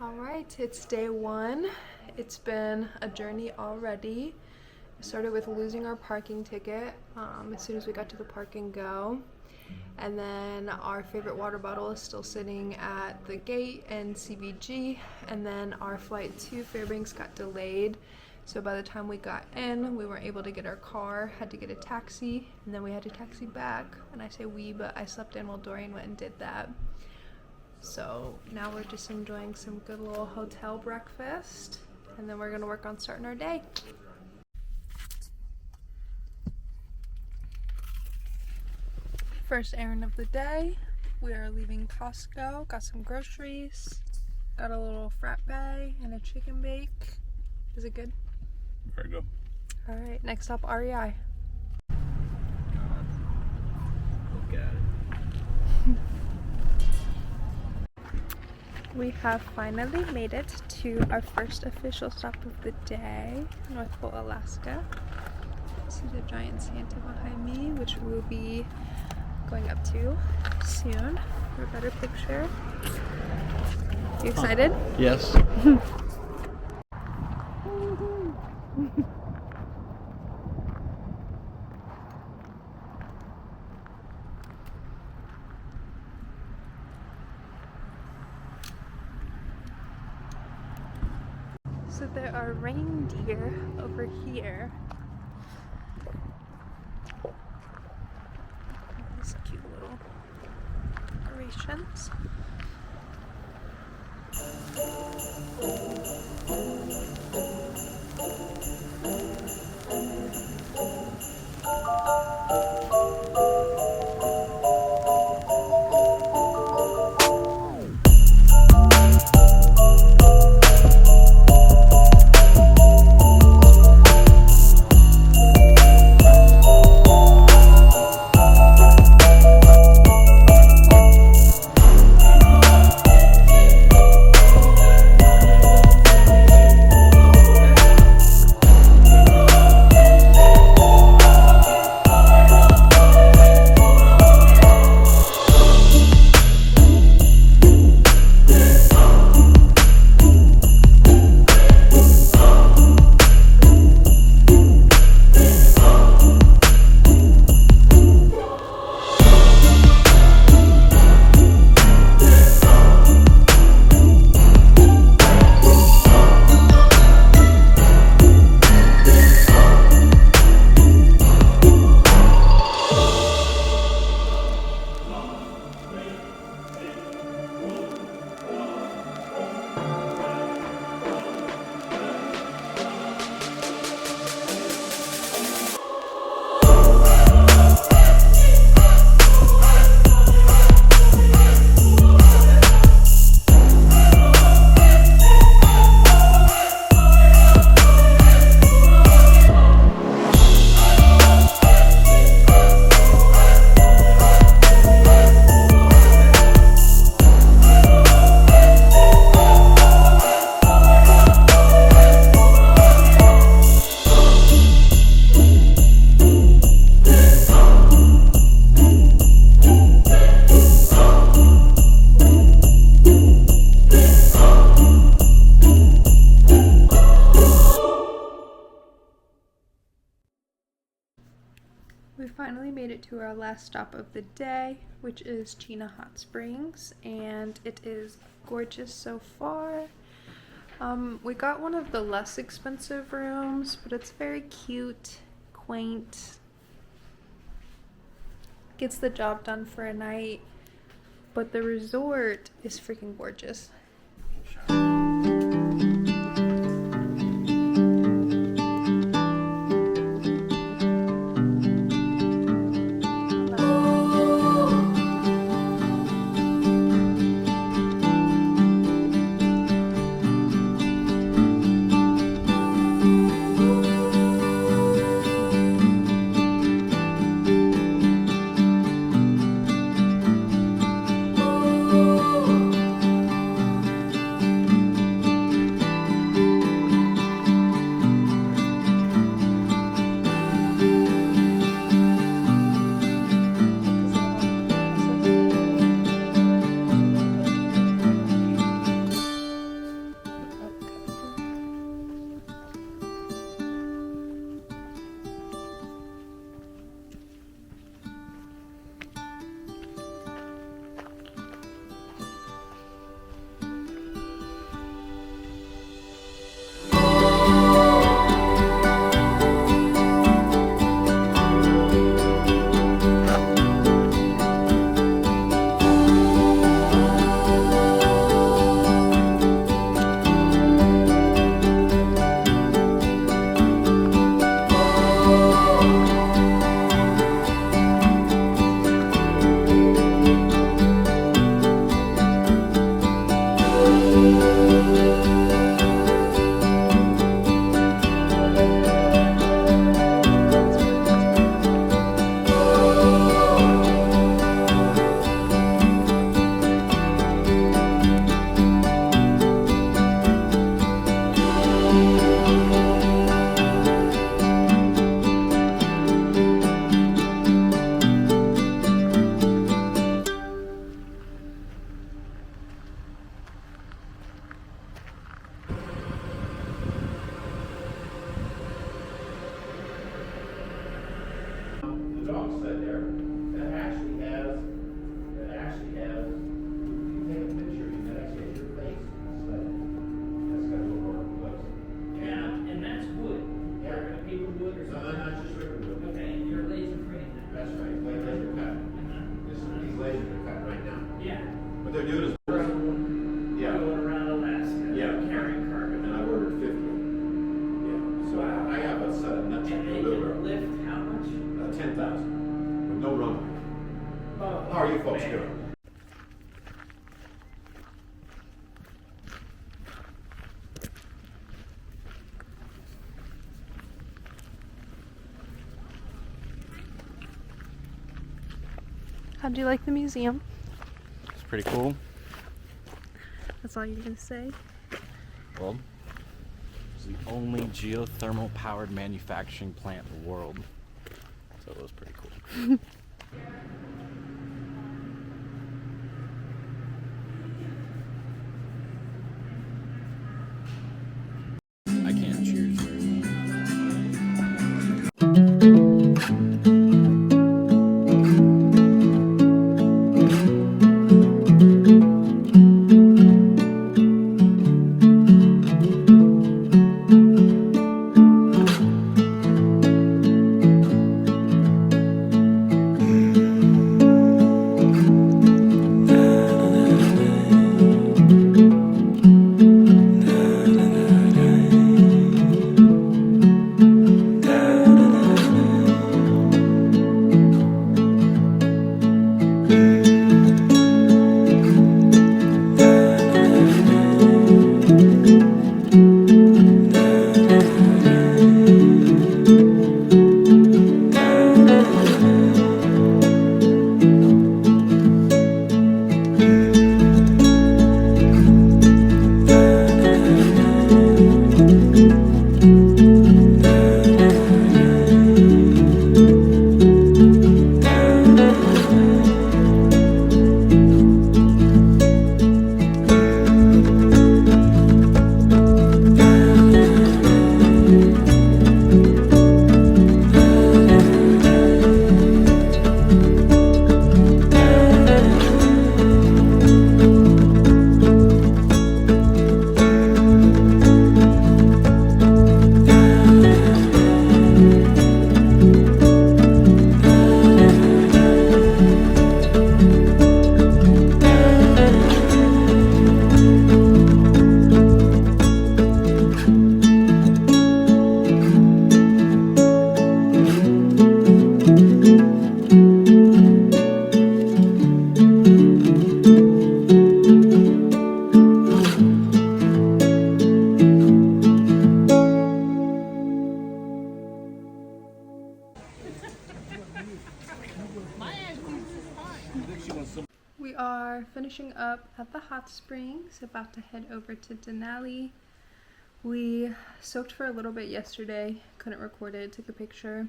Alright, it's day one. It's been a journey already. We started with losing our parking ticket as soon as we got to the park and go. And then our favorite water bottle is still sitting at the gate in CBG. And then our flight to Fairbanks got delayed. So by the time we got in, we weren't able to get our car, had to get a taxi, and then we had to taxi back. And I say we, but I slept in while Dorian went and did that. So now we're just enjoying some good little hotel breakfast, and then we're gonna work on starting our day. First errand of the day, we are leaving Costco. Got some groceries, got a little frappe and a chicken bake. Is it good? Very good. All right, next stop, REI. Look at it. We have finally made it to our first official stop of the day, North Pole, Alaska. See the giant Santa behind me, which we will be going up to soon for a better picture. You excited? Yes. So there are reindeer over here. These cute little decorations. We finally made it to our last stop of the day, which is Chena Hot Springs, and it is gorgeous so far. We got one of the less expensive rooms, but it's very cute, quaint, gets the job done for a night, but the resort is freaking gorgeous. bunk set there that actually has, you take a picture, you can actually have your face set. That's got a little more close. Yeah, and that's wood. Yeah. Or a paper wood or No, something. not just regular wood. Okay, and you're laser printing that. That's right, like laser cut. Uh-huh. These lasers are cut right now. Yeah. What they're doing is, yeah, Going around Alaska. Yeah. Carrying cargo. and I ordered 50. Yeah, so I have a set of nuts And in they the can lift how much? 10,000 with no runway. Oh, How are you folks man. doing? How'd you like the museum? It's pretty cool. That's all you're gonna say? Well, it's the only geothermal powered manufacturing plant in the world. So it was pretty cool. I can't choose very well. We are finishing up at the hot springs, about to head over to Denali. We soaked for a little bit yesterday, couldn't record it, took a picture,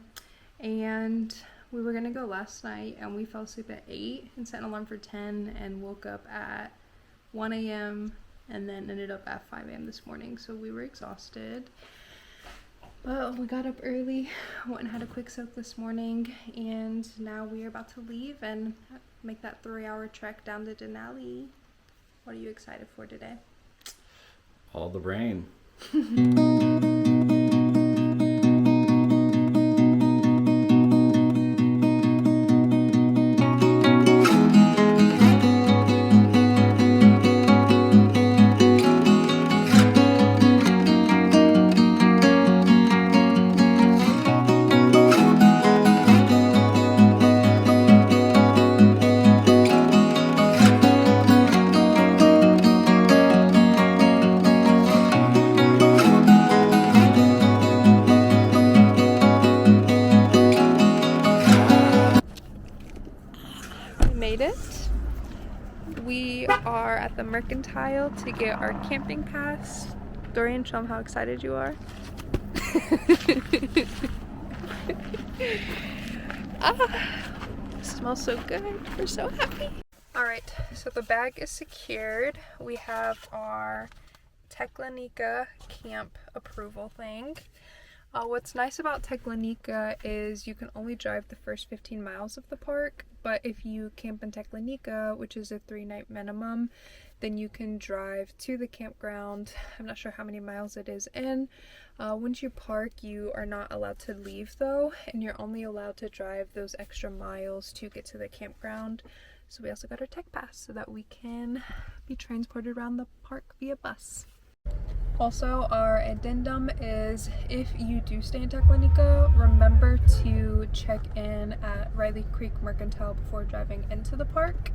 and we were gonna go last night and we fell asleep at 8 and set an alarm for 10 and woke up at 1 a.m. and then ended up at 5 a.m. this morning, so we were exhausted. But we got up early, went and had a quick soak this morning, and now we are about to leave and make that 3-hour trek down to Denali. What are you excited for today? All the rain. Made it. We are at the Mercantile to get our camping pass. Dorian, show them how excited you are. Smells so good. We're so happy. Alright, so the bag is secured. We have our Teklanika camp approval thing. What's nice about Teklanika is you can only drive the first 15 miles of the park, but if you camp in Teklanika, which is a 3-night minimum, then you can drive to the campground. I'm not sure how many miles it is in. Once you park, you are not allowed to leave though, and you're only allowed to drive those extra miles to get to the campground. So we also got our TekPass so that we can be transported around the park via bus. Also, our addendum is if you do stay in Teklanika, remember to check in at Riley Creek Mercantile before driving into the park.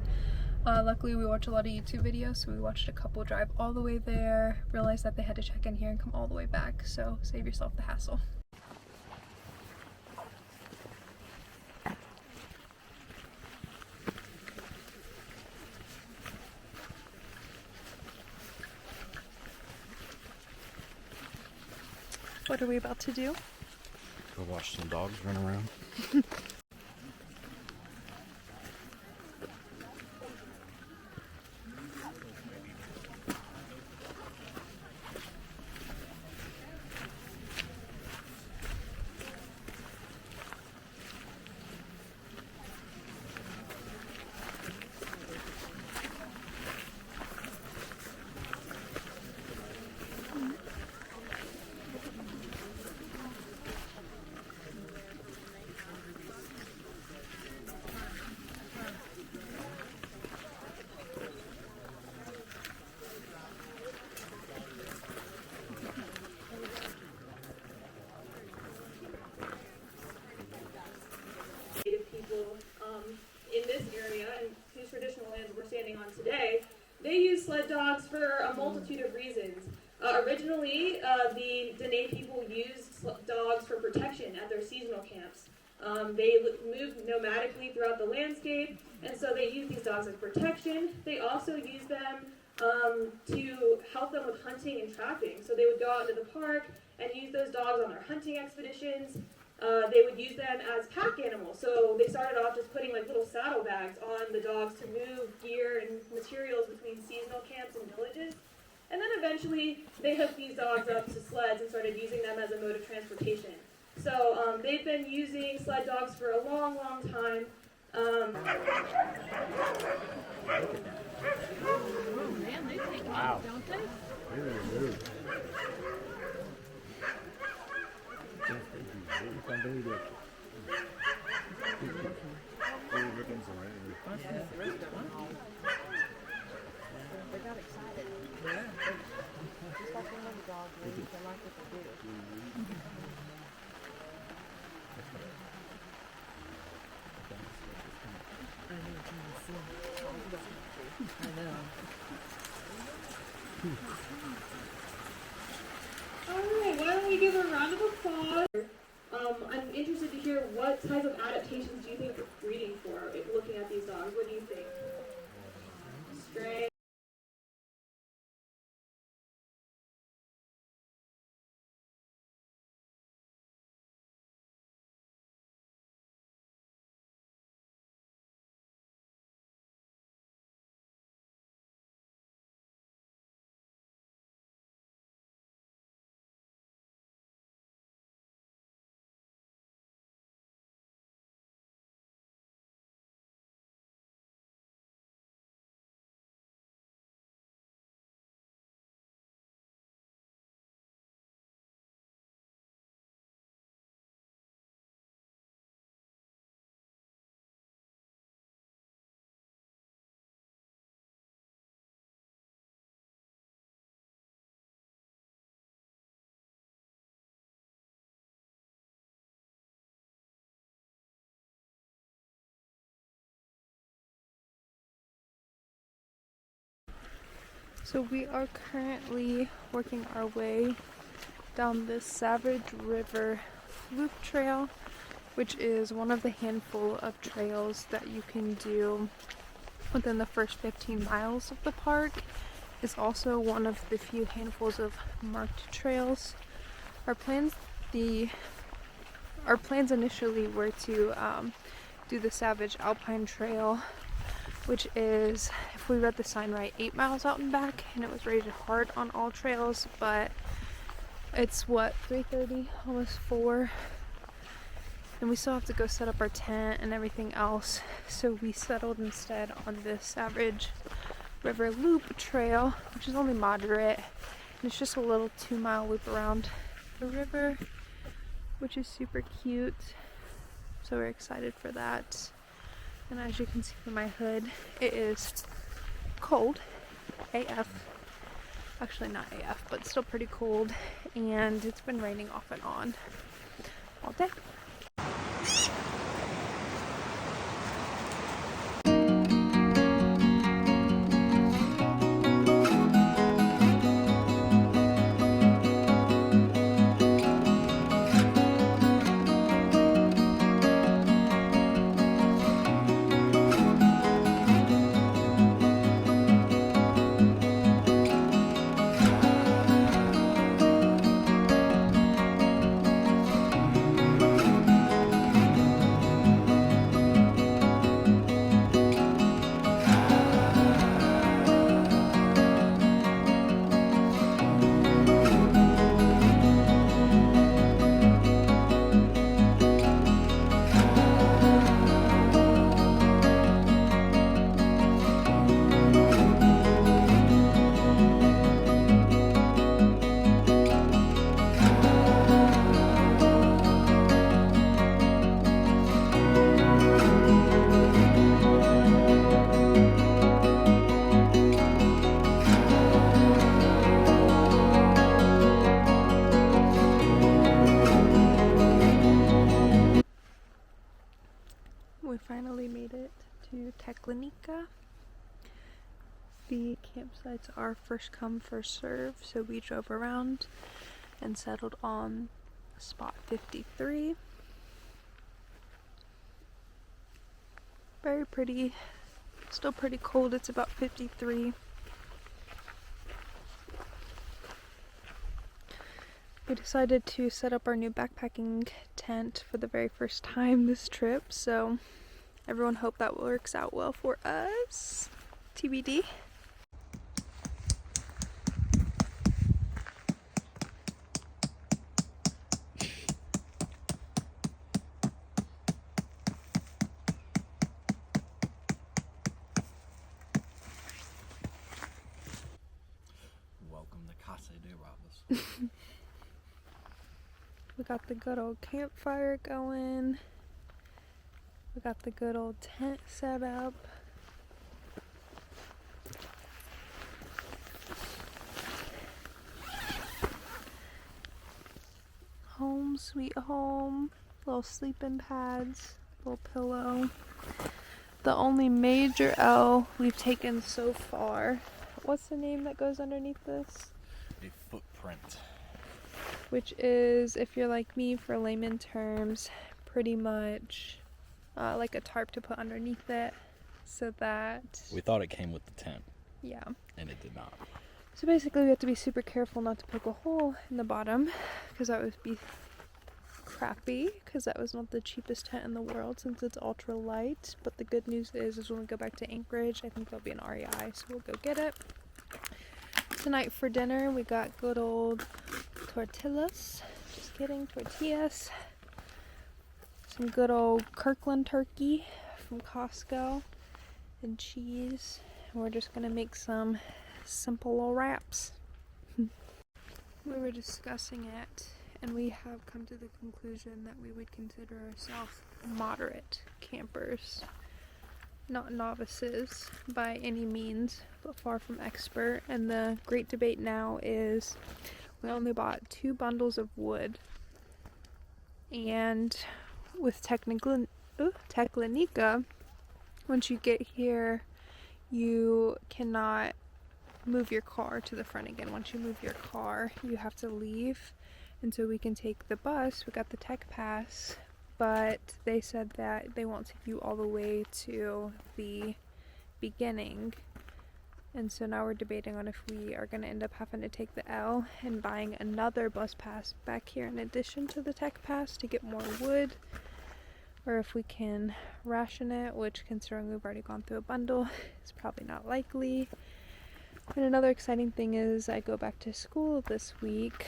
Luckily, we watch a lot of YouTube videos, so we watched a couple drive all the way there, realized that they had to check in here and come all the way back, so save yourself the hassle. What are we about to do? Go watch some dogs run around. In this area and these traditional lands we're standing on today, they use sled dogs for a multitude of reasons. Originally, the Dene people used dogs for protection at their seasonal camps. They moved nomadically throughout the landscape, and so they used these dogs as protection. They also used them to help them with hunting and trapping. So they would go out into the park and use those dogs on their hunting expeditions. They would use them as pack animals. So they started off just putting like little saddlebags on the dogs to move gear and materials between seasonal camps and villages. And then eventually they hooked these dogs up to sleds and started using them as a mode of transportation. So they've been using sled dogs for a long, long time. Wow. They got excited. Yeah. Just like when the dog leaves, they like what they do. I know. Alright, why don't we give a round of applause? I'm interested to hear what type of adaptations do you think we're breeding for looking at these dogs. What do you think? Strength. So we are currently working our way down this Savage River Loop Trail, which is one of the handful of trails that you can do within the first 15 miles of the park. It's also one of the few handfuls of marked trails. Our plans initially were to do the Savage Alpine Trail, which is, if we read the sign right, 8 miles out and back, and it was rated hard on all trails, but It's what, 3:30, almost 4. And we still have to go set up our tent and everything else. So we settled instead on this Savage River Loop trail, which is only moderate. And it's just a little 2-mile loop around the river, which is super cute. So we're excited for that. And as you can see from my hood, it is cold AF. Actually not AF, but still pretty cold. And it's been raining off and on all day. We finally made it to Teklanika. The campsites are first come, first serve, so we drove around and settled on spot 53. Very pretty. Still pretty cold, it's about 53. We decided to set up our new backpacking tent for the very first time this trip, so everyone hope that works out well for us. TBD. Welcome to Casa de Robos. We got the good old campfire going. We got the good old tent set up. Home sweet home. Little sleeping pads, little pillow. The only major L we've taken so far. What's the name that goes underneath this? A footprint. Which is, if you're like me, for layman terms, pretty much like a tarp to put underneath it, so that, We thought it came with the tent, yeah. and it did not. So basically we have to be super careful not to poke a hole in the bottom, because that would be crappy, because that was not the cheapest tent in the world since it's ultra light. But the good news is when we go back to Anchorage, I think there'll be an REI, so we'll go get it. Tonight for dinner we got good old tortillas, just kidding, tortillas, some good old Kirkland turkey from Costco, and cheese, and we're just gonna make some simple little wraps. We were discussing it, and we have come to the conclusion that we would consider ourselves moderate campers. Not novices by any means, but far from expert. And the great debate now is we only bought 2 bundles of wood, and with Teklanika, once you get here you cannot move your car to the front again. Once you move your car you have to leave, and so we can take the bus. We got the TekPass, but they said that they won't take you all the way to the beginning, and so now we're debating on if we are going to end up having to take the L and buying another bus pass back here in addition to the TekPass to get more wood, or if we can ration it, which, considering we've already gone through a bundle, is probably not likely. And another exciting thing is I go back to school this week,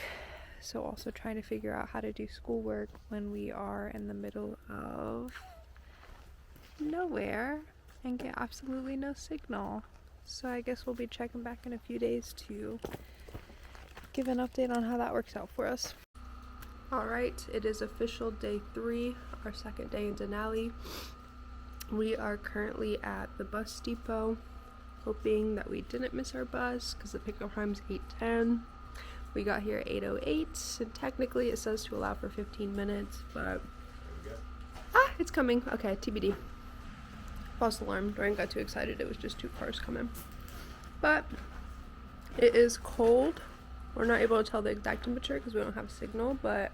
so also trying to figure out how to do schoolwork when we are in the middle of nowhere and get absolutely no signal. So I guess we'll be checking back in a few days to give an update on how that works out for us. Alright, it is official day 3, our second day in Denali. We are currently at the bus depot, hoping that we didn't miss our bus because the pickup time's 8:10. We got here at 8:08, and technically it says to allow for 15 minutes, but it's coming. Okay, TBD. False alarm. Dorian got too excited. It was just 2 cars coming. But it is cold. We're not able to tell the exact temperature because we don't have signal, but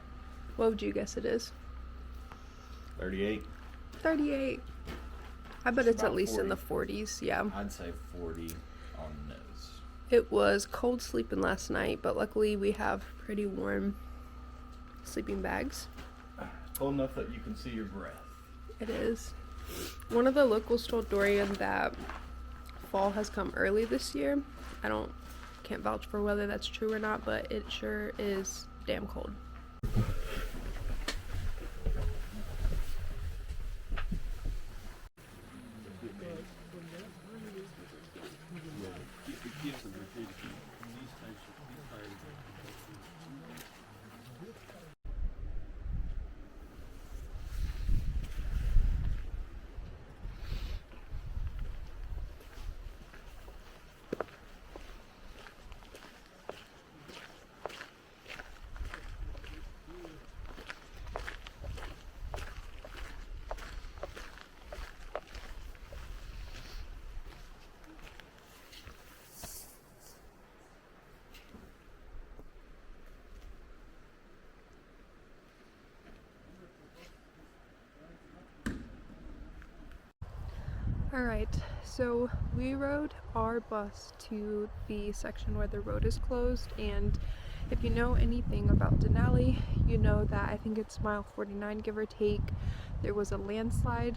what would you guess it is? 38. 38. I bet it's at about least in 40. the 40s, yeah. I'd say 40 on the nose. It was cold sleeping last night, but luckily we have pretty warm sleeping bags. Cold enough that you can see your breath. It is. One of the locals told Dorian that fall has come early this year. Can't vouch for whether that's true or not, but it sure is damn cold. Alright, so we rode our bus to the section where the road is closed, and if you know anything about Denali, you know that I think it's mile 49, give or take. There was a landslide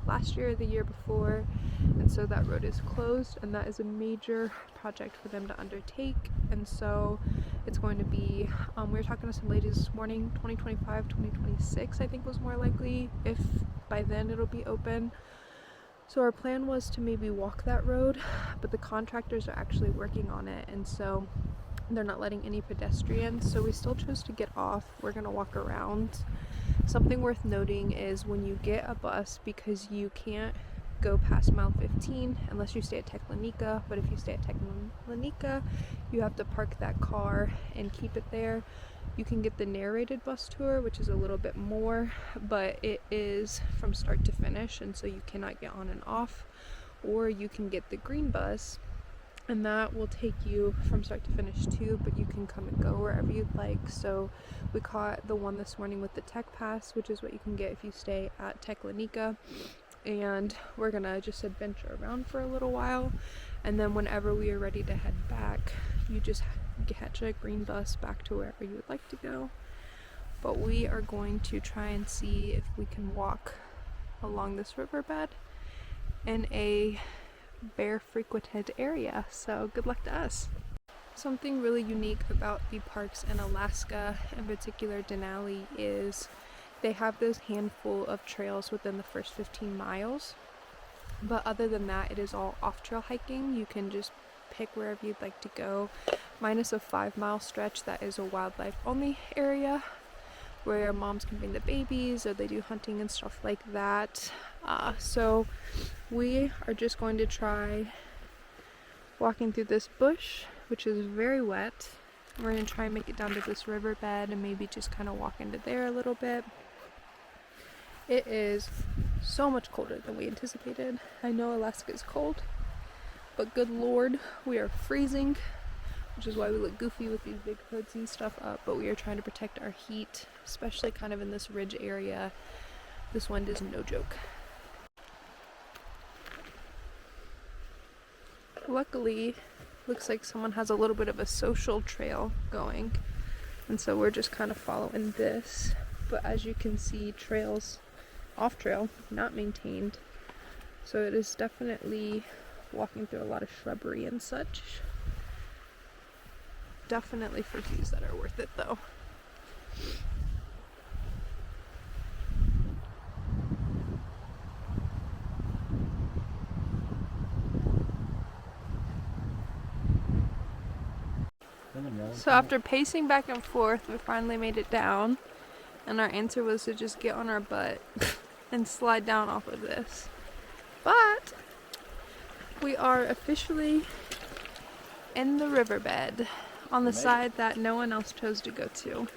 last year or the year before, and so that road is closed, and that is a major project for them to undertake. And so it's going to be, we were talking to some ladies this morning, 2025, 2026 I think was more likely, if by then it'll be open. So our plan was to maybe walk that road, but the contractors are actually working on it, and so they're not letting any pedestrians, so we still chose to get off. We're gonna walk around. Something worth noting is when you get a bus, because you can't go past mile 15 unless you stay at Teklanika, but if you stay at Teklanika, you have to park that car and keep it there. You can get the narrated bus tour, which is a little bit more, but it is from start to finish, and so you cannot get on and off. Or you can get the green bus, and that will take you from start to finish too, but you can come and go wherever you'd like. So we caught the one this morning with the TekPass, which is what you can get if you stay at Teklanika, and we're gonna just adventure around for a little while, and then whenever we are ready to head back, you just catch a green bus back to wherever you would like to go. But we are going to try and see if we can walk along this riverbed in a bear frequented area, so good luck to us. Something really unique about the parks in Alaska, in particular Denali, is they have this handful of trails within the first 15 miles, but other than that it is all off-trail hiking. You can just pick wherever you'd like to go, minus a 5-mile stretch that is a wildlife only area where moms can bring the babies or they do hunting and stuff like that. So we are just going to try walking through this bush, which is very wet. We're going to try and make it down to this riverbed and maybe just kind of walk into there a little bit. It is so much colder than we anticipated. I know Alaska is cold, but good lord, we are freezing, which is why we look goofy with these big hoods and stuff up, but we are trying to protect our heat, especially kind of in this ridge area. This wind is no joke. Luckily, looks like someone has a little bit of a social trail going, and so we're just kind of following this, but as you can see, trails off trail, not maintained, so it is definitely walking through a lot of shrubbery and such. definitely for views that are worth it though. So after pacing back and forth, we finally made it down, and our answer was to just get on our butt and slide down off of this. But we are officially in the riverbed on the side that no one else chose to go to.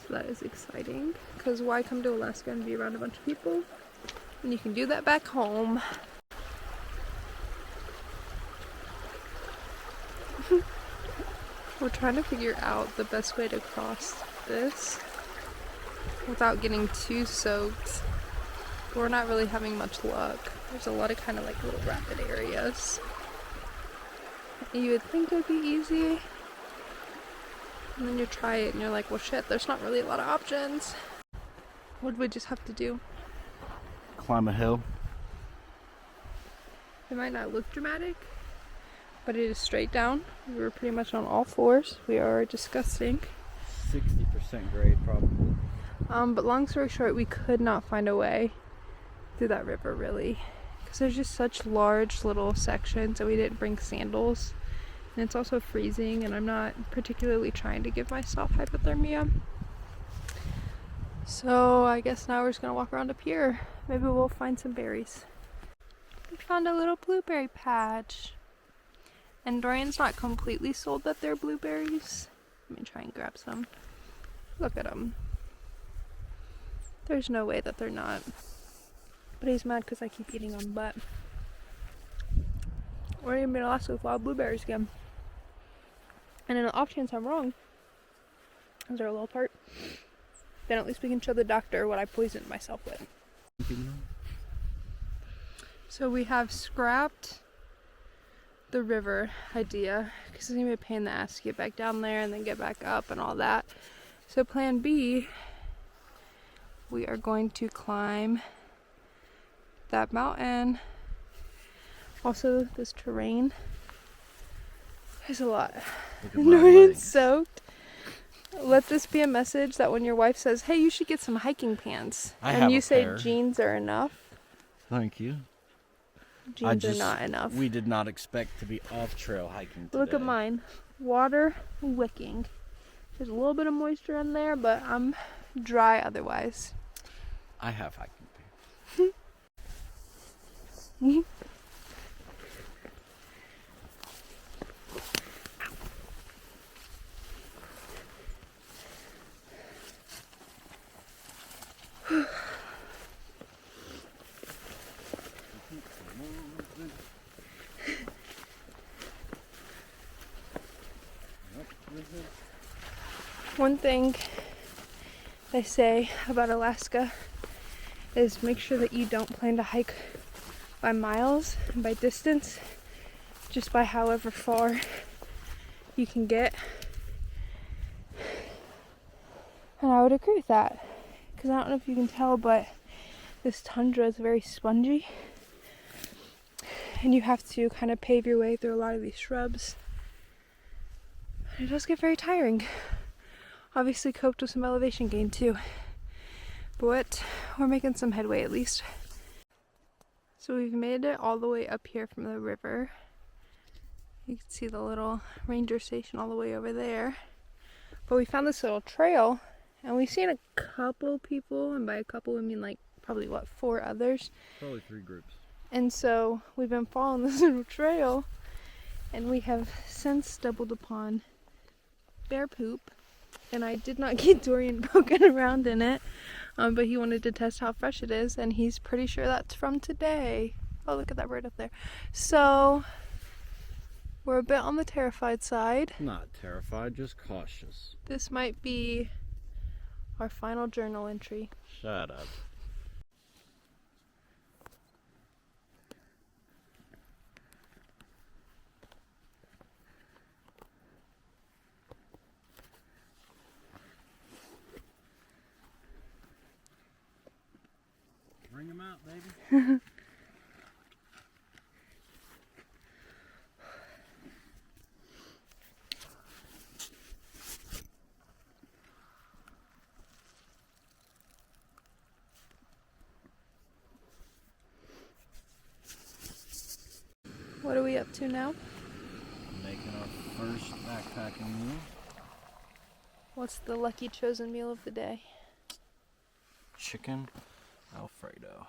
So that is exciting, because why come to Alaska and be around a bunch of people when you can do that back home? We're trying to figure out the best way to cross this without getting too soaked. We're not really having much luck. There's a lot of kind of like little rapid areas. You would think it would be easy, and then you try it and you're like, well shit, there's not really a lot of options. What did we just have to do? Climb a hill. It might not look dramatic, but it is straight down. We were pretty much on all fours. We are disgusting. 60% grade probably. But long story short, we could not find a way through that river really, because there's just such large little sections, and we didn't bring sandals, and it's also freezing, and I'm not particularly trying to give myself hypothermia. So I guess now we're just gonna walk around up here. Maybe we'll find some berries. We found a little blueberry patch, and Dorian's not completely sold that they're blueberries. Let me try and grab some. Look at them. There's no way that they're not. But he's mad because I keep eating them, but we're gonna be in Alaska with wild blueberries again. And in the off chance I'm wrong, is there a little part? Then at least we can show the doctor what I poisoned myself with. So we have scrapped the river idea, because it's gonna be a pain in the ass to get back down there and then get back up and all that. So plan B, we are going to climb that mountain. Also, this terrain is a lot. Dorian's soaked. Let this be a message that when your wife says, hey, you should get some hiking pants, and you say jeans are enough. Thank you. Jeans are not enough. We did not expect to be off trail hiking today. Look at mine. Water wicking. There's a little bit of moisture in there, but I'm dry otherwise. I have hiking pants. One thing they say about Alaska is make sure that you don't plan to hike by miles and by distance, just by however far you can get. And I would agree with that, because I don't know if you can tell, but this tundra is very spongy, and you have to kind of pave your way through a lot of these shrubs. It does get very tiring. Obviously coped with some elevation gain too, but we're making some headway at least. So we've made it all the way up here from the river. You can see the little ranger station all the way over there. But we found this little trail, and we've seen a couple people, and by a couple we mean like probably what, 4 others? Probably 3 groups. And so we've been following this little trail, and we have since stumbled upon bear poop. And I did not get Dorian poking around in it, but he wanted to test how fresh it is, and he's pretty sure that's from today. Oh, look at that bird up there. So we're a bit on the terrified side. Not terrified, just cautious. This might be our final journal entry. Shut up. Bring them out, baby. up to now? Making our first backpacking meal. What's the lucky chosen meal of the day? Chicken Alfredo.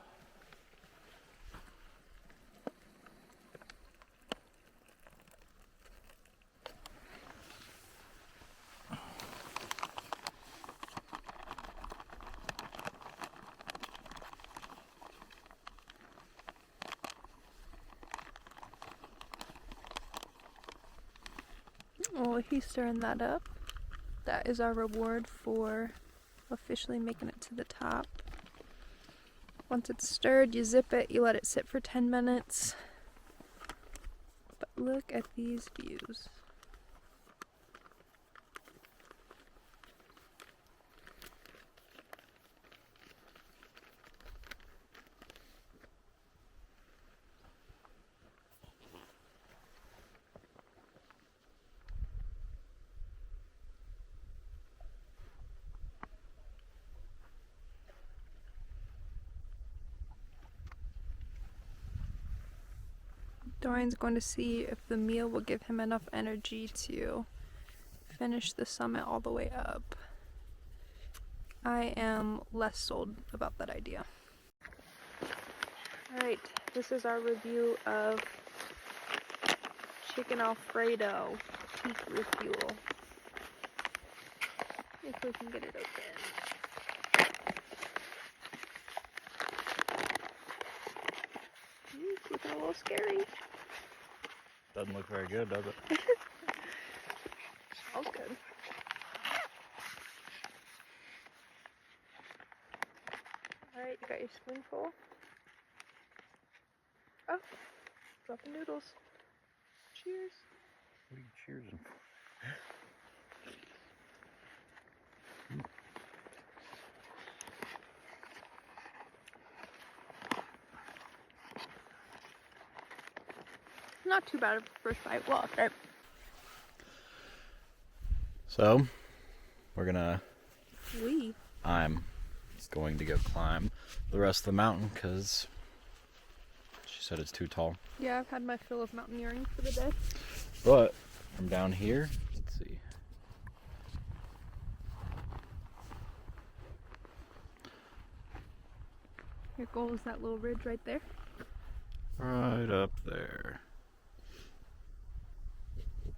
Well, he's stirring that up. That is our reward for officially making it to the top. Once it's stirred, you zip it, you let it sit for 10 minutes. But look at these views. Dorian's going to see if the meal will give him enough energy to finish the summit all the way up. I am less sold about that idea. Alright, this is our review of Chicken Alfredo peak refuel. If we can get it open. It's looking a little scary. Doesn't look very good, does it? Smells good. Alright, you got your spoonful. Oh, drop the noodles. Cheers. What are you cheersing for? Not too bad of a first bite. Well, okay. So, I'm going to go climb the rest of the mountain because she said it's too tall. Yeah, I've had my fill of mountaineering for the day. But from down here, let's see. Your goal is that little ridge right there. Right up there.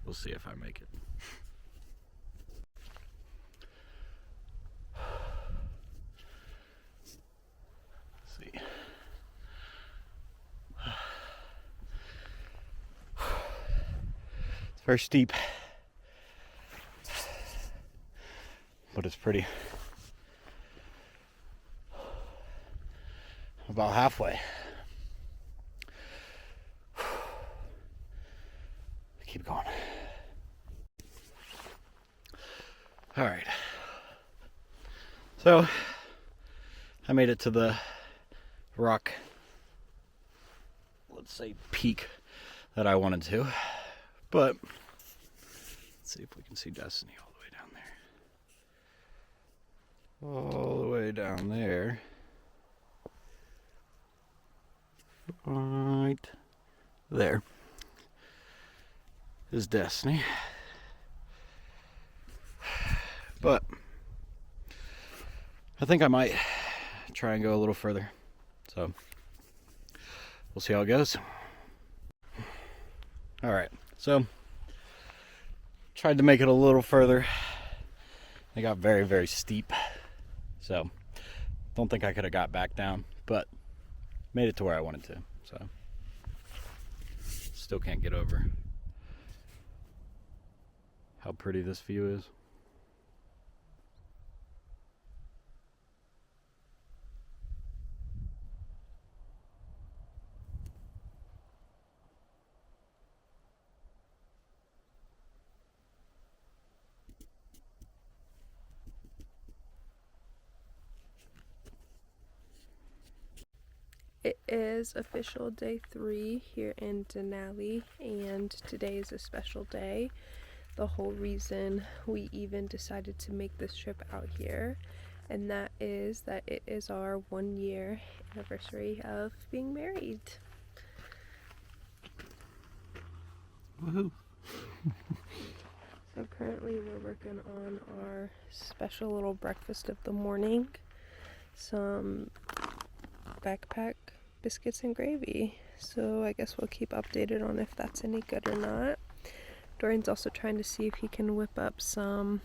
We'll see if I make it. Let's see. It's very steep, but it's pretty. About halfway. Keep going. All right. So I made it to the rock, let's say peak that I wanted to, but let's see if we can see Destiny all the way down there. All the way down there. Right there is Destiny. But I think I might try and go a little further. So we'll see how it goes. Alright, so tried to make it a little further. It got very, very steep. So don't think I could have got back down, but made it to where I wanted to. So still can't get over how pretty this view is. It is official day 3 here in Denali, and today is a special day. The whole reason we even decided to make this trip out here, and that is that it is our 1-year anniversary of being married. Woohoo! So currently we're working on our special little breakfast of the morning. Some backpack biscuits and gravy. So I guess we'll keep updated on if that's any good or not. Dorian's also trying to see if he can whip up some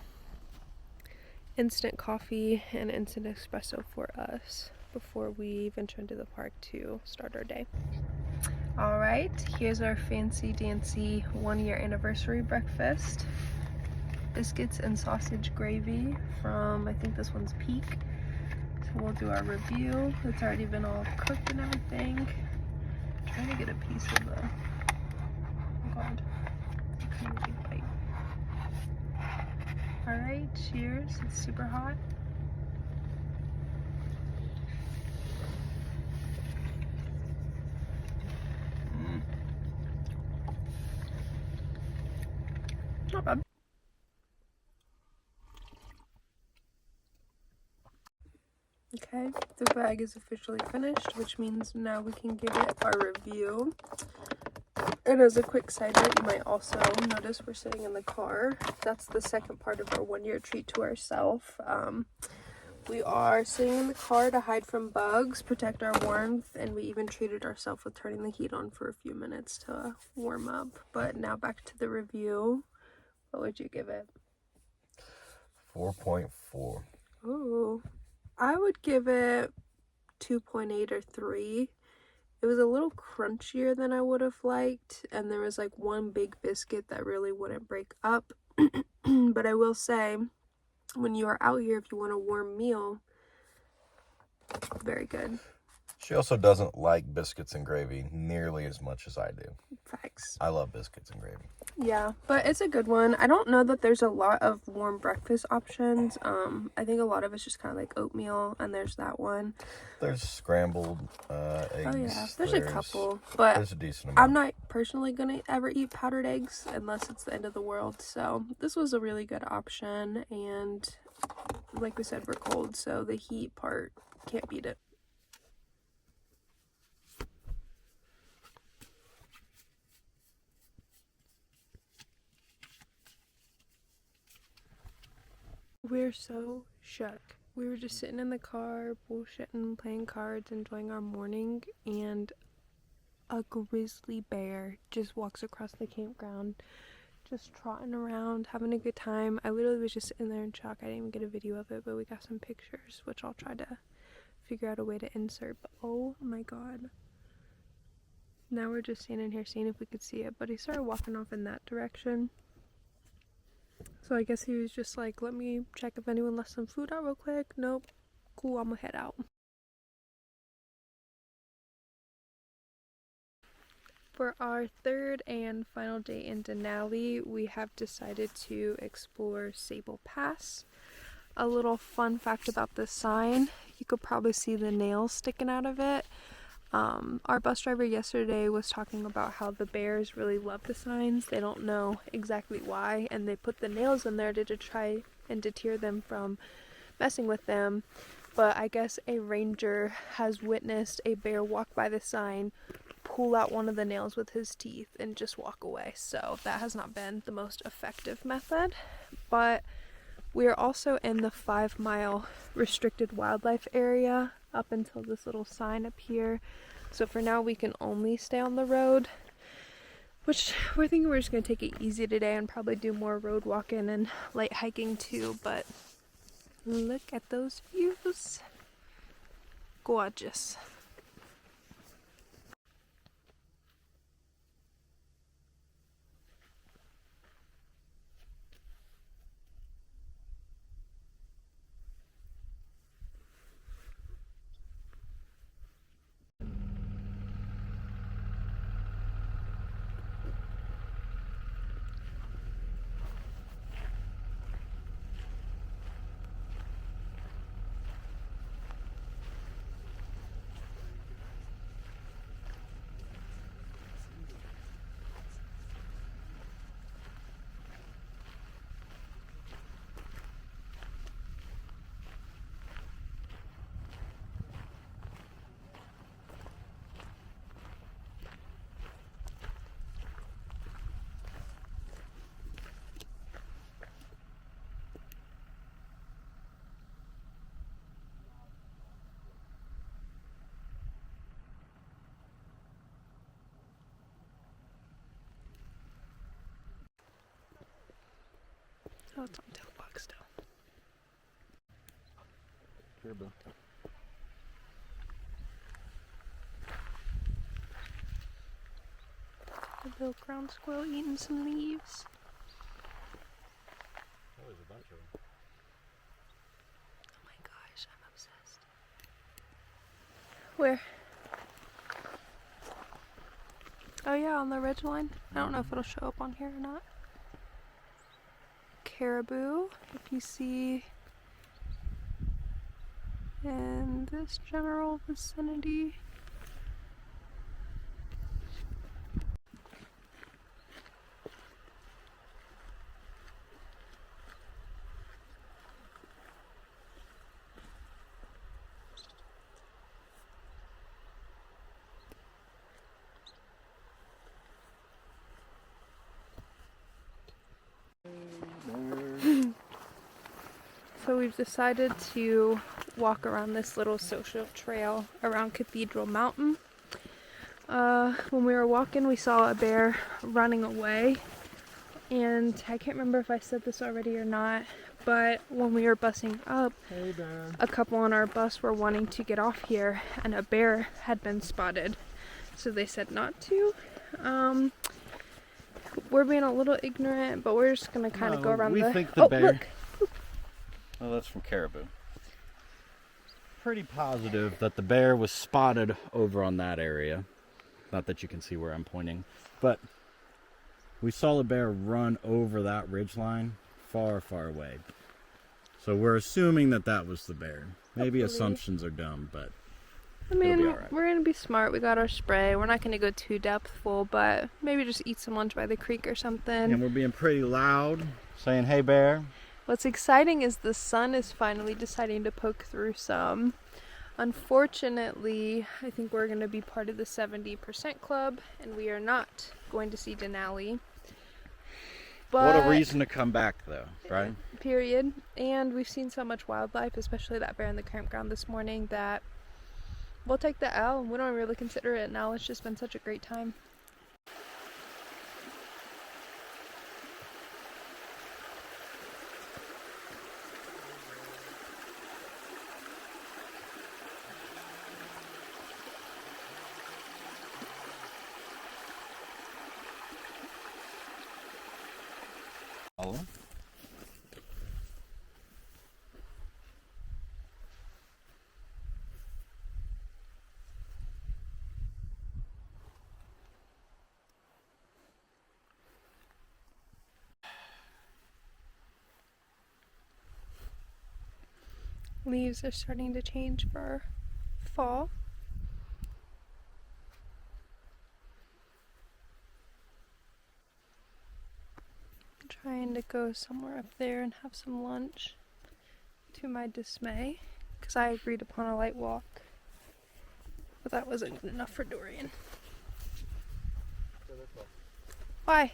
instant coffee and instant espresso for us before we venture into the park to start our day. Alright, here's our fancy dancy 1-year anniversary breakfast. Biscuits and sausage gravy from, I think this one's Peak. So we'll do our review. It's already been all cooked and everything. I'm trying to get a piece of the, oh god, I can't really bite. Alright, cheers, it's super hot. Not bad. Okay, the bag is officially finished, which means now we can give it our review. And as a quick side note, you might also notice we're sitting in the car. That's the second part of our 1-year treat to ourselves. We are sitting in the car to hide from bugs, protect our warmth, and we even treated ourselves with turning the heat on for a few minutes to warm up. But now back to the review. What would you give it? 4.4. Ooh, I would give it 2.8 or 3. It was a little crunchier than I would have liked, and there was like one big biscuit that really wouldn't break up. But I will say, when you are out here, if you want a warm meal, very good. She also doesn't like biscuits and gravy nearly as much as I do. Facts. I love biscuits and gravy. Yeah, but it's a good one. I don't know that there's a lot of warm breakfast options. I think a lot of it's just kind of like oatmeal, and there's that one. There's scrambled eggs. Oh yeah, there's a couple, but there's a decent amount. I'm not personally gonna ever eat powdered eggs unless it's the end of the world. So this was a really good option, and like we said, we're cold, so the heat part can't beat it. We're so shook. We were just sitting in the car, bullshitting, playing cards, enjoying our morning, and a grizzly bear just walks across the campground, just trotting around, having a good time. I literally was just sitting there in shock. I didn't even get a video of it, but we got some pictures, which I'll try to figure out a way to insert. But oh my god. Now we're just standing here seeing if we could see it, but he started walking off in that direction. So I guess he was just like, let me check if anyone left some food out real quick. Nope. Cool, I'm gonna head out. For our third and final day in Denali, we have decided to explore Sable Pass. A little fun fact about this sign, you could probably see the nails sticking out of it. Our bus driver yesterday was talking about how the bears really love the signs. They don't know exactly why, and they put the nails in there to try and deter them from messing with them. But I guess a ranger has witnessed a bear walk by the sign, pull out one of the nails with his teeth, and just walk away. So that has not been the most effective method. But we are also in the 5-mile restricted wildlife area up until this little sign up here. So for now we can only stay on the road, which we're thinking we're just going to take it easy today and probably do more road walking and light hiking too. But look at those views. Gorgeous. Oh, it's on tailbox still. Caribou. The little ground squirrel eating some leaves. Oh, there's a bunch of them. Oh my gosh, I'm obsessed. Where? Oh yeah, on the ridgeline. I don't know if it'll show up on here or not. Caribou, if you see in this general vicinity. So we've decided to walk around this little social trail around Cathedral Mountain. When we were walking, we saw a bear running away, and I can't remember if I said this already or not, but when we were busing up, a couple on our bus were wanting to get off here, and a bear had been spotted, so they said not to. We're being a little ignorant, but we're just gonna kind of go around we the... think the bear... Look! Oh, that's from caribou. Pretty positive that the bear was spotted over on that area. Not that you can see where I'm pointing, but we saw the bear run over that ridgeline far, far away. So we're assuming that that was the bear. Maybe Hopefully. Assumptions are dumb, but I mean, it'll be all right. we're gonna be smart. We got our spray. We're not gonna go too depthful, but maybe just eat some lunch by the creek or something. And we're being pretty loud, saying, "Hey, bear." What's exciting is the sun is finally deciding to poke through some. Unfortunately, I think we're going to be part of the 70% club, and we are not going to see Denali. But, What a reason to come back, though, right? period. And we've seen so much wildlife, especially that bear in the campground this morning, that we'll take the L. We don't really consider it now. It's just been such a great time. Follow. Leaves are starting to change for fall. Trying to go somewhere up there and have some lunch, to my dismay, because I agreed upon a light walk, but that wasn't good enough for Dorian. Why?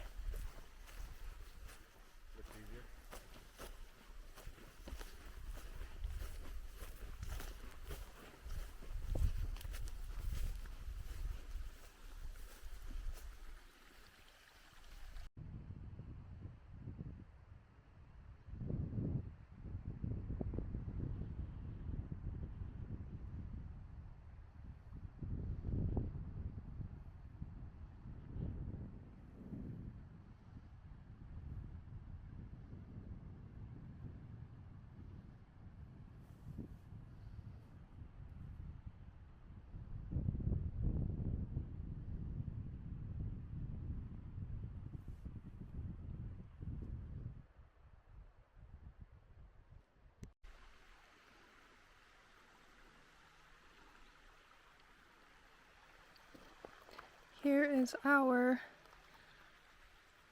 Here is our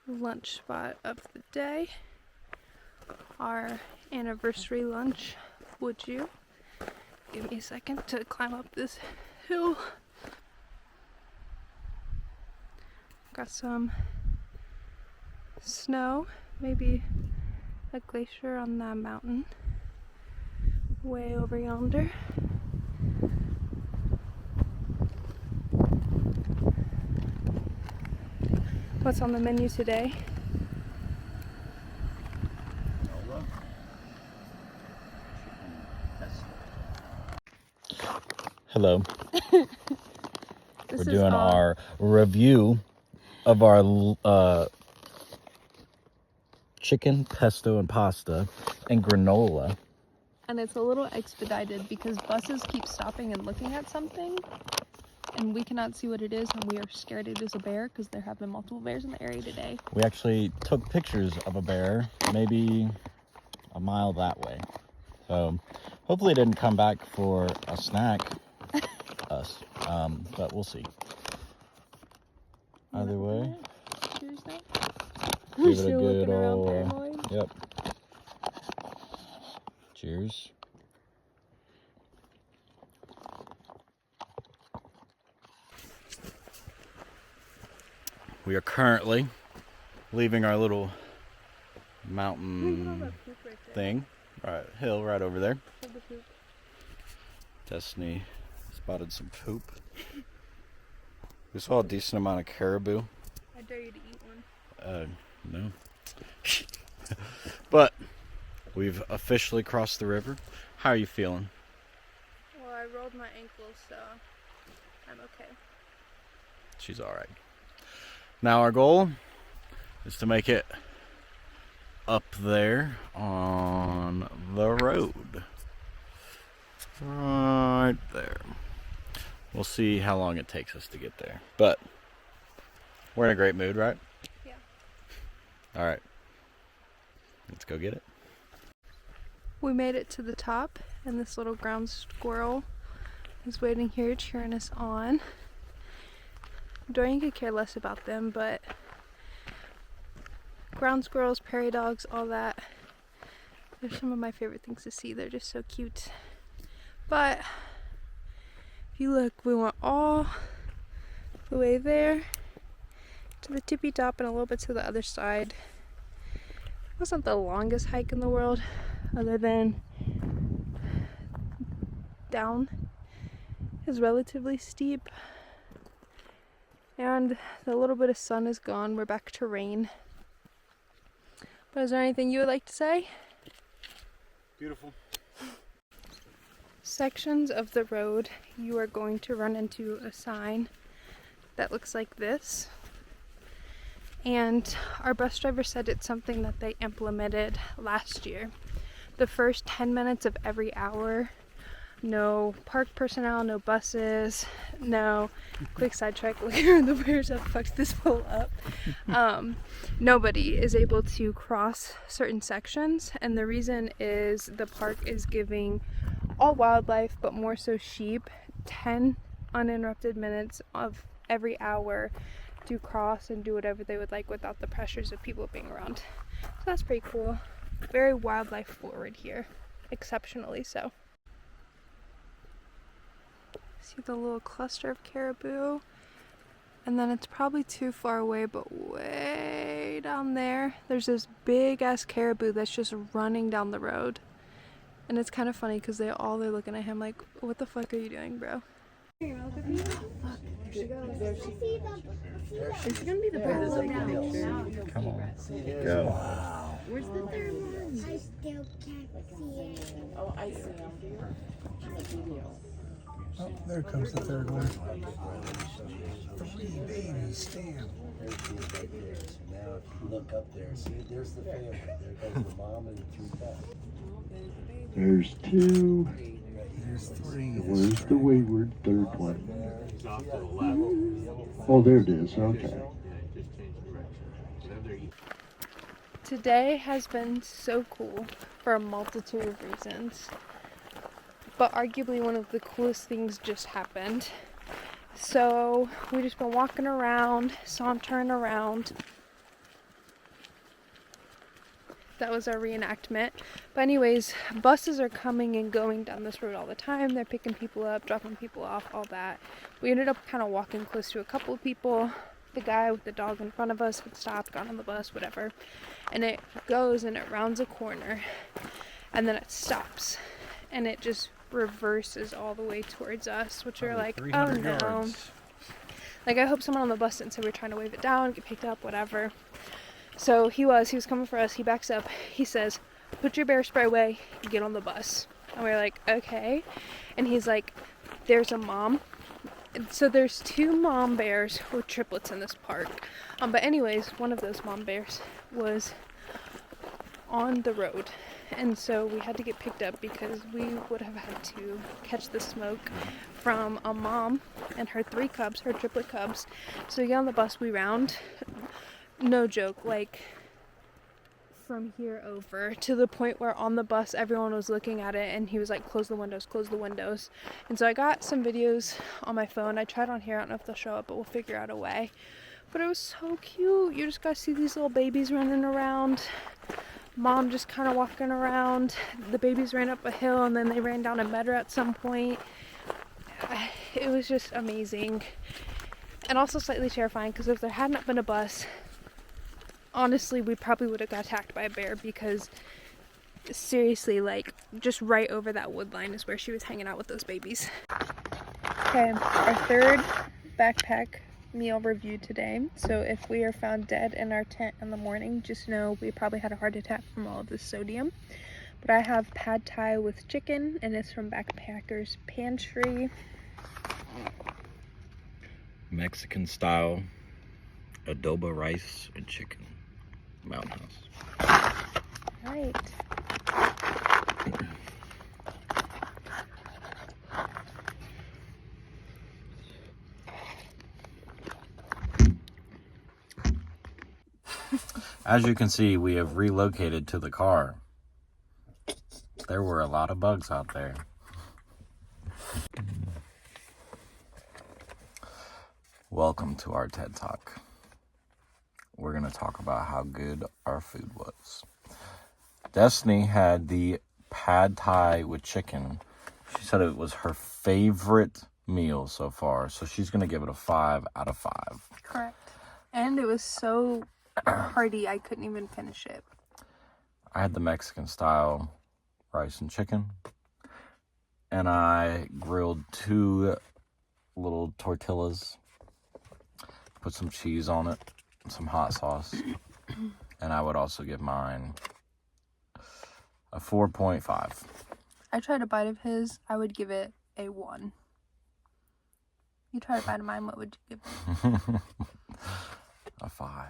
lunch spot of the day. Our anniversary lunch. Would you? Give me a second to climb up this hill. Got some snow, maybe a glacier on that mountain way over yonder. What's on the menu today? Hello. This We're is doing our review of our chicken pesto and pasta and granola. and it's a little expedited because buses keep stopping and looking at something, and we cannot see what it is, and we are scared it is a bear because there have been multiple bears in the area today. We actually took pictures of a bear maybe a mile that way. So hopefully it didn't come back for a snack, us. But we'll see. Either way, Cheers now. give it a Still good looking around old, paranoid. yep. Cheers. We are currently leaving our little mountain thing, right, hill right over there. Destiny spotted some poop. We saw a decent amount of caribou. I dare you to eat one. No. But we've officially crossed the river. How are you feeling? Well, I rolled my ankles, so I'm okay. She's all right. Now our goal is to make it up there on the road. Right there. We'll see how long it takes us to get there. But we're in a great mood, right? Yeah. All right. Let's go get it. We made it to the top, and this little ground squirrel is waiting here cheering us on. Dorian could care less about them, but ground squirrels, prairie dogs, all that, they're some of my favorite things to see. They're just so cute. But if you look, we went all the way there to the tippy top and a little bit to the other side. It wasn't the longest hike in the world, other than down is relatively steep. And the little bit of sun is gone. We're back to rain. But is there anything you would like to say? Beautiful. Sections of the road, you are going to run into a sign that looks like this. And our bus driver said it's something that they implemented last year. The first 10 minutes of every hour, no park personnel, no buses, no quick sidetrack. Look at the bears have fucked this pole up. Nobody is able to cross certain sections, and the reason is the park is giving all wildlife, but more so sheep, 10 uninterrupted minutes of every hour to cross and do whatever they would like without the pressures of people being around. So that's pretty cool. Very wildlife forward here, exceptionally so. See the little cluster of caribou, and then it's probably too far away, but way down there there's this big ass caribou that's just running down the road, and it's kind of funny because they're looking at him like, what the fuck are you doing, bro? Is she gonna be the bear? Come on. Go. Where's the third one? I still can't see it. Oh, I see him. Oh, there comes the third one. 3 babies, stand. There's the right there. So now if you look up there, see, there's the family. There goes the mom and the 3 cubs. There's 2. There's 3. Where's the wayward third one? He's off to the left. Oh, there it is. Okay. Yeah, just change direction. So they're eating. Today has been so cool for a multitude of reasons, but arguably one of the coolest things just happened. So we just been walking around, sauntering around. That was our reenactment. But anyways, buses are coming and going down this road all the time. They're picking people up, dropping people off, all that. We ended up kind of walking close to a couple of people. The guy with the dog in front of us had stopped, got on the bus, whatever. And it goes and it rounds a corner. And then it stops. And it just reverses all the way towards us, which are like, oh no. Yards. Like, I hope someone on the bus didn't say we were trying to wave it down, get picked up, whatever. So he was coming for us. He backs up. He says, put your bear spray away, get on the bus. And we're like, okay. And he's like, there's a mom. So there's 2 mom bears or triplets in this park. But anyways, one of those mom bears was on the road. And so we had to get picked up because we would have had to catch the smoke from a mom and her 3 cubs, her triplet cubs. So we get on the bus, we round, no joke, like from here over to the point where on the bus everyone was looking at it and he was like, close the windows, close the windows. And so I got some videos on my phone. I tried on here, I don't know if they'll show up, but we'll figure out a way. But it was so cute. You just got to see these little babies running around. Mom just kind of walking around. The babies ran up a hill and then they ran down a meadow at some point. It was just amazing. And also slightly terrifying because if there had not been a bus, honestly, we probably would have got attacked by a bear because seriously, like, just right over that wood line is where she was hanging out with those babies. Okay, our 3rd backpack meal review today. So if we are found dead in our tent in the morning, just know we probably had a heart attack from all of this sodium. But I have pad thai with chicken, and it's from Backpackers Pantry. Mexican style adobo rice and chicken. Mountain House. Right. As you can see, we have relocated to the car. There were a lot of bugs out there. Welcome to our TED Talk. We're going to talk about how good our food was. Destiny had the pad thai with chicken. She said it was her favorite meal so far, so she's going to give it a 5 out of 5. Correct. And it was so hearty, I couldn't even finish it. I had the Mexican style rice and chicken, and I grilled 2 little tortillas, put some cheese on it, some hot sauce, and I would also give mine a 4.5. I tried a bite of his, I would give it a 1. You tried a bite of mine, what would you give it? A 5.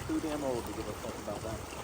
Too damn old to give a fuck about that.